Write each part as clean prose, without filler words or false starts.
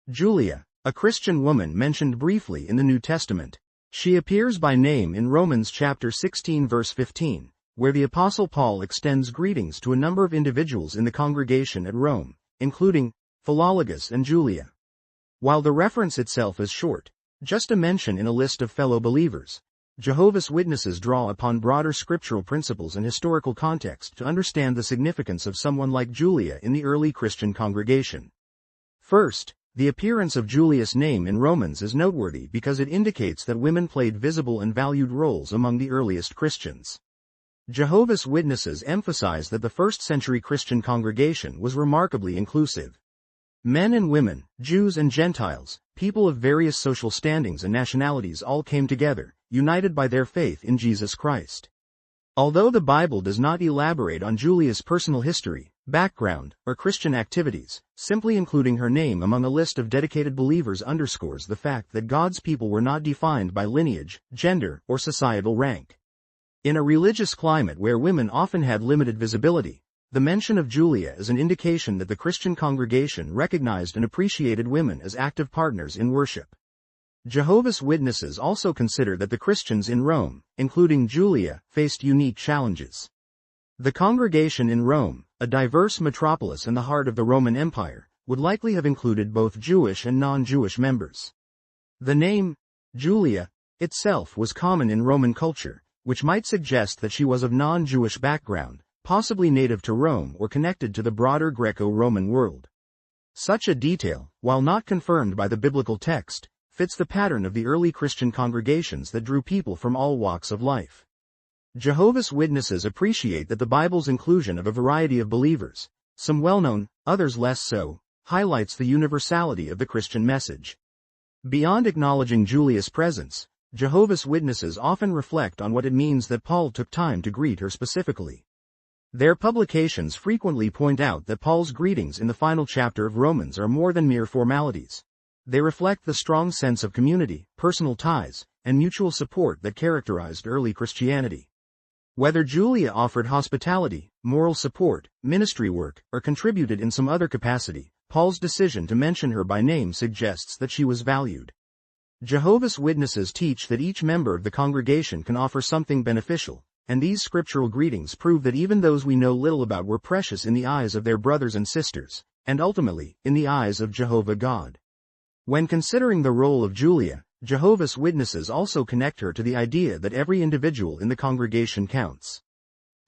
Julia, a Christian woman mentioned briefly in the New Testament. She appears by name in Romans chapter 16 verse 15, where the Apostle Paul extends greetings to a number of individuals in the congregation at Rome, including Philologus and Julia. While the reference itself is short, just a mention in a list of fellow believers, Jehovah's Witnesses draw upon broader scriptural principles and historical context to understand the significance of someone like Julia in the early Christian congregation. First, the appearance of Julia's name in Romans is noteworthy because it indicates that women played visible and valued roles among the earliest Christians. Jehovah's Witnesses emphasize that the first-century Christian congregation was remarkably inclusive. Men and women, Jews and Gentiles, people of various social standings and nationalities all came together, united by their faith in Jesus Christ. Although the Bible does not elaborate on Julia's personal history, background, or Christian activities, simply including her name among a list of dedicated believers underscores the fact that God's people were not defined by lineage, gender, or societal rank. In a religious climate where women often had limited visibility, the mention of Julia is an indication that the Christian congregation recognized and appreciated women as active partners in worship. Jehovah's Witnesses also consider that the Christians in Rome, including Julia, faced unique challenges. The congregation in Rome, a diverse metropolis in the heart of the Roman Empire, would likely have included both Jewish and non-Jewish members. The name, Julia, itself was common in Roman culture, which might suggest that she was of non-Jewish background, possibly native to Rome or connected to the broader Greco-Roman world. Such a detail, while not confirmed by the biblical text, fits the pattern of the early Christian congregations that drew people from all walks of life. Jehovah's Witnesses appreciate that the Bible's inclusion of a variety of believers, some well-known, others less so, highlights the universality of the Christian message. Beyond acknowledging Julia's presence, Jehovah's Witnesses often reflect on what it means that Paul took time to greet her specifically. Their publications frequently point out that Paul's greetings in the final chapter of Romans are more than mere formalities. They reflect the strong sense of community, personal ties, and mutual support that characterized early Christianity. Whether Julia offered hospitality, moral support, ministry work, or contributed in some other capacity, Paul's decision to mention her by name suggests that she was valued. Jehovah's Witnesses teach that each member of the congregation can offer something beneficial, and these scriptural greetings prove that even those we know little about were precious in the eyes of their brothers and sisters, and ultimately, in the eyes of Jehovah God. When considering the role of Julia, Jehovah's Witnesses also connect her to the idea that every individual in the congregation counts.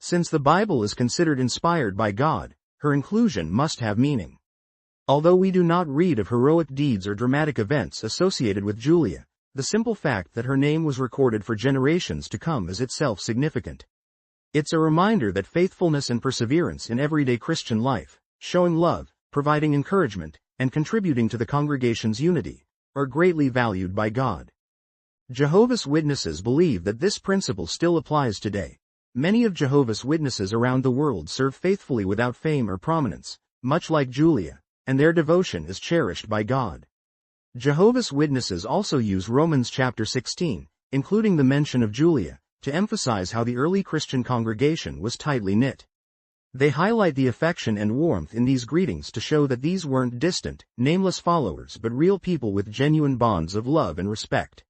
Since the Bible is considered inspired by God, her inclusion must have meaning. Although we do not read of heroic deeds or dramatic events associated with Julia, the simple fact that her name was recorded for generations to come is itself significant. It's a reminder that faithfulness and perseverance in everyday Christian life, showing love, providing encouragement, and contributing to the congregation's unity, are greatly valued by God. Jehovah's Witnesses believe that this principle still applies today. Many of Jehovah's Witnesses around the world serve faithfully without fame or prominence, much like Julia, and their devotion is cherished by God. Jehovah's Witnesses also use Romans chapter 16, including the mention of Julia, to emphasize how the early Christian congregation was tightly knit. They highlight the affection and warmth in these greetings to show that these weren't distant, nameless followers but real people with genuine bonds of love and respect.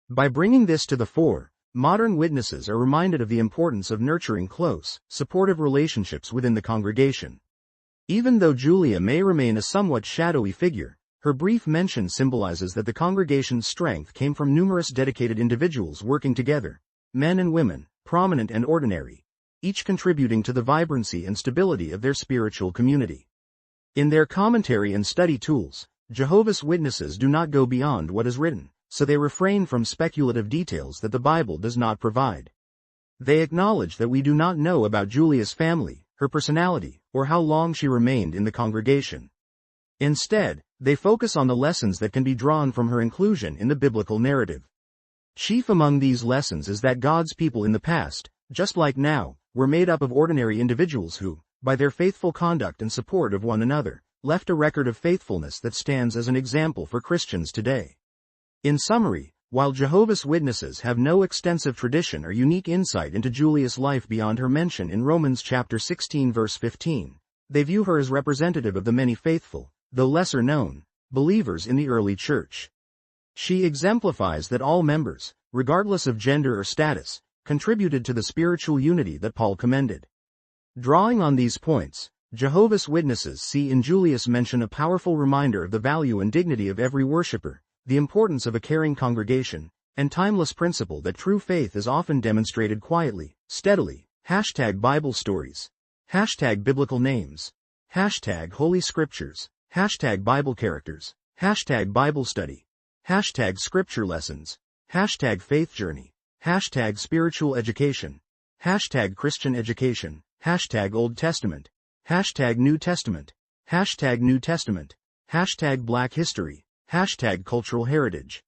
By bringing this to the fore, modern witnesses are reminded of the importance of nurturing close, supportive relationships within the congregation. Even though Julia may remain a somewhat shadowy figure, her brief mention symbolizes that the congregation's strength came from numerous dedicated individuals working together, men and women, prominent and ordinary, each contributing to the vibrancy and stability of their spiritual community. In their commentary and study tools, Jehovah's Witnesses do not go beyond what is written, so they refrain from speculative details that the Bible does not provide. They acknowledge that we do not know about Julia's family, her personality, or how long she remained in the congregation. Instead, they focus on the lessons that can be drawn from her inclusion in the biblical narrative. Chief among these lessons is that God's people in the past, just like now, were made up of ordinary individuals who, by their faithful conduct and support of one another, left a record of faithfulness that stands as an example for Christians today. In summary, while Jehovah's Witnesses have no extensive tradition or unique insight into Julia's life beyond her mention in Romans chapter 16 verse 15, they view her as representative of the many faithful, though lesser known, believers in the early church. She exemplifies that all members, regardless of gender or status, contributed to the spiritual unity that Paul commended. Drawing on these points, Jehovah's Witnesses see in Julius mention a powerful reminder of the value and dignity of every worshiper, the importance of a caring congregation, and timeless principle that true faith is often demonstrated quietly, steadily. #Bible stories. #biblical names. #Holy scriptures. #Bible characters. #Bible study. #scripture lessons. #faith journey. #spiritual education. #Christian education. #Old Testament. #New Testament. #New Testament. #Black history. #cultural heritage.